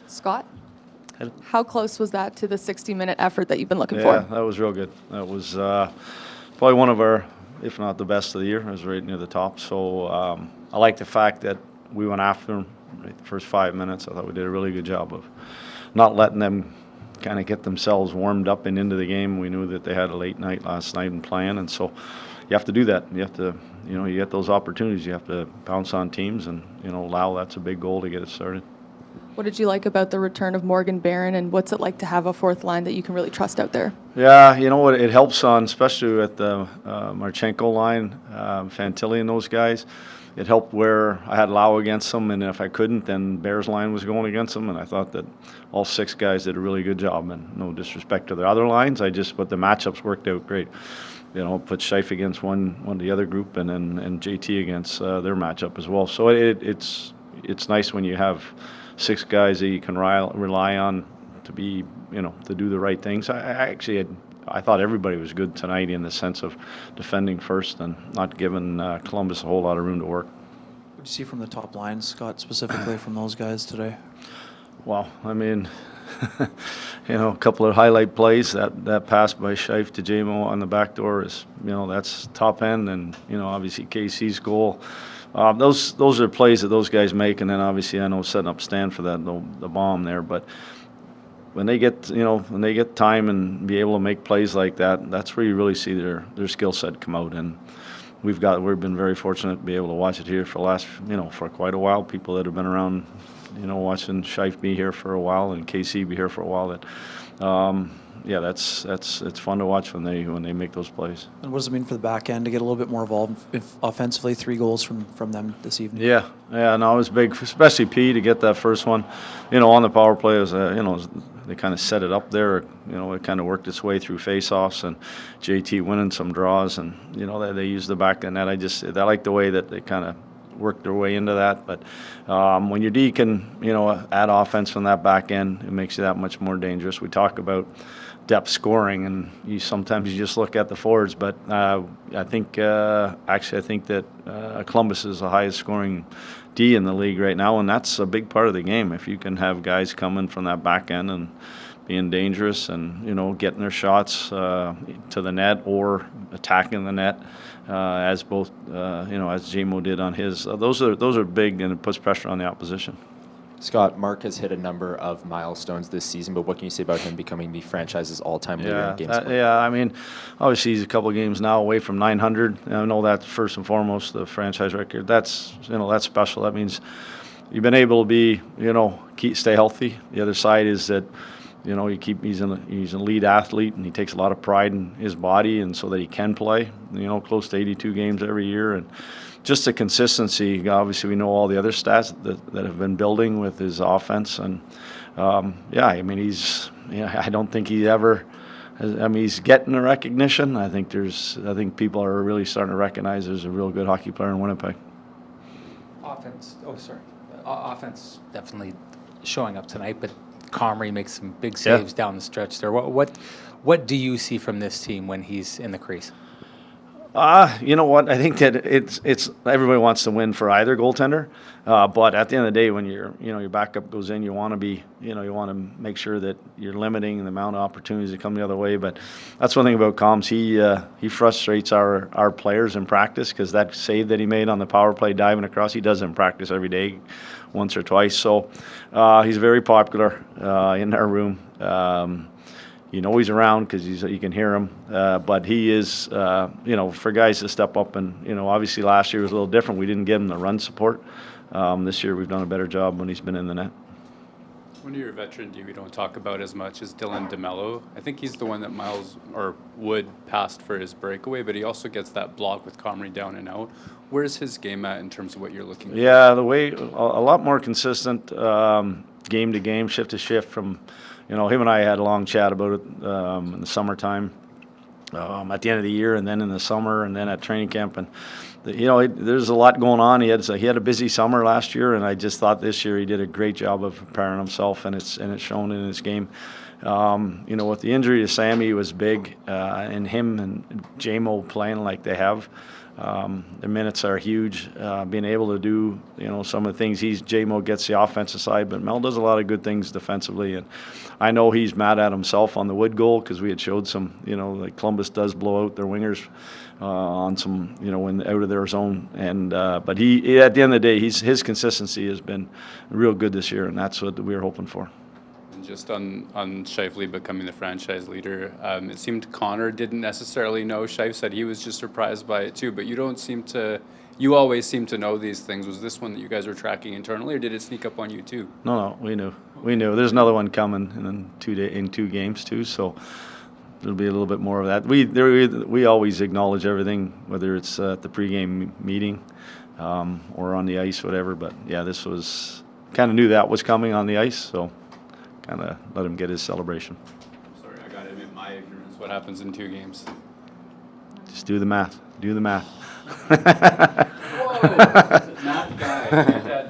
Scott, how close was that to the 60-minute effort that you've been looking for? Yeah, that was real good. That was probably one of our, if not the best of the year. It was right near the top. So I like the fact that we went after them right the first 5 minutes. I thought we did a really good job of not letting them kind of get themselves warmed up and into the game. We knew that they had a late night last night and playing, and so you have to do that. You have to, you get those opportunities. You have to bounce on teams, and allow. That's a big goal to get it started. What did you like about the return of Morgan Barron, and what's it like to have a fourth line that you can really trust out there? Yeah, you know what? It helps on, especially at the Marchenko line, Fantilli and those guys. It helped where I had Lau against them, and if I couldn't, then Bear's line was going against them, and I thought that all 6 guys did a really good job. And no disrespect to the other lines, but the matchups worked out great. Put Scheif against one of the other group, and then JT against their matchup as well. So it's nice when you have 6 guys that you can rely on to be, to do the right things. I thought everybody was good tonight in the sense of defending first and not giving Columbus a whole lot of room to work. What did you see from the top line, Scott, specifically from those guys today? Well, I mean, a couple of highlight plays. That pass by Scheif to JMO on the back door is, that's top end, and obviously KC's goal. Those are plays that those guys make, and then obviously I know setting up Stan for that the bomb there, but. When they get time and be able to make plays like that, that's where you really see their skill set come out. And we've been very fortunate to be able to watch it here for the last, for quite a while. People that have been around, watching Scheif be here for a while and KC be here for a while. It's fun to watch when they make those plays. And what does it mean for the back end to get a little bit more involved offensively? 3 goals from them this evening. Yeah, no, it was big, especially P to get that first one. On the power play, they kind of set it up there. It kind of worked its way through faceoffs, and JT winning some draws, and they used the back of the net. I like the way that they kind of worked their way into that. But when your D can add offense from that back end, it makes you that much more dangerous. We talk about depth scoring, and sometimes you just look at the forwards, but I think that Columbus is the highest scoring D in the league right now, and that's a big part of the game. If you can have guys coming from that back end and being dangerous and getting their shots to the net or attacking the net, as both as JMO did on his, those are big, and it puts pressure on the opposition. Scott, Mark has hit a number of milestones this season, but what can you say about him becoming the franchise's all-time leader in games played? I mean, obviously he's a couple of games now away from 900. I know that's first and foremost the franchise record. That's that's special. That means you've been able to be stay healthy. The other side is that he's an elite athlete, and he takes a lot of pride in his body, and so that he can play close to 82 games every year. And just the consistency. Obviously, we know all the other stats that have been building with his offense, and I mean, I don't think he ever. He's getting the recognition. I think people are really starting to recognize there's a real good hockey player in Winnipeg. Offense definitely showing up tonight, but Comrie makes some big saves down the stretch there. What do you see from this team when he's in the crease? You know what? I think that it's everybody wants to win for either goaltender, but at the end of the day, when your backup goes in, you want to be you want to make sure that you're limiting the amount of opportunities that come the other way. But that's one thing about Combs. He frustrates our players in practice, because that save that he made on the power play diving across, he does it in practice every day, once or twice. So he's very popular in our room. He's around because you can hear him, but he is, for guys to step up, and obviously last year was a little different. We didn't give him the run support. This year we've done a better job when he's been in the net. One of your veteran D we don't talk about as much is Dylan DeMello. I think he's the one that Wood passed for his breakaway, but he also gets that block with Comrie down and out. Where's his game at in terms of what you're looking for? Yeah, a lot more consistent, game to game, shift to shift from. Him and I had a long chat about it in the summertime, at the end of the year, and then in the summer, and then at training camp. And there's a lot going on. He had a busy summer last year, and I just thought this year he did a great job of preparing himself, and it's shown in his game. With the injury to Sammy was big, and him and J-Mo playing like they have. The minutes are huge. Being able to do, some of the things J-Mo gets the offensive side, but Mel does a lot of good things defensively. And I know he's mad at himself on the Wood goal because we had showed some, like Columbus does blow out their wingers on some, when out of their zone. And but he at the end of the day, his consistency has been real good this year, and that's what we were hoping for. Just on Scheifele becoming the franchise leader, it seemed Connor didn't necessarily know. Scheif said he was just surprised by it too, but you always seem to know these things. Was this one that you guys were tracking internally, or did it sneak up on you too? No, we knew. There's another one coming in 2 games too, so there'll be a little bit more of that. We always acknowledge everything, whether it's at the pregame meeting or on the ice, whatever. But yeah, this was kind of knew that was coming on the ice, so kind of let him get his celebration. Sorry, I got to admit my ignorance. What happens in 2 games? Just do the math. Whoa, math guy.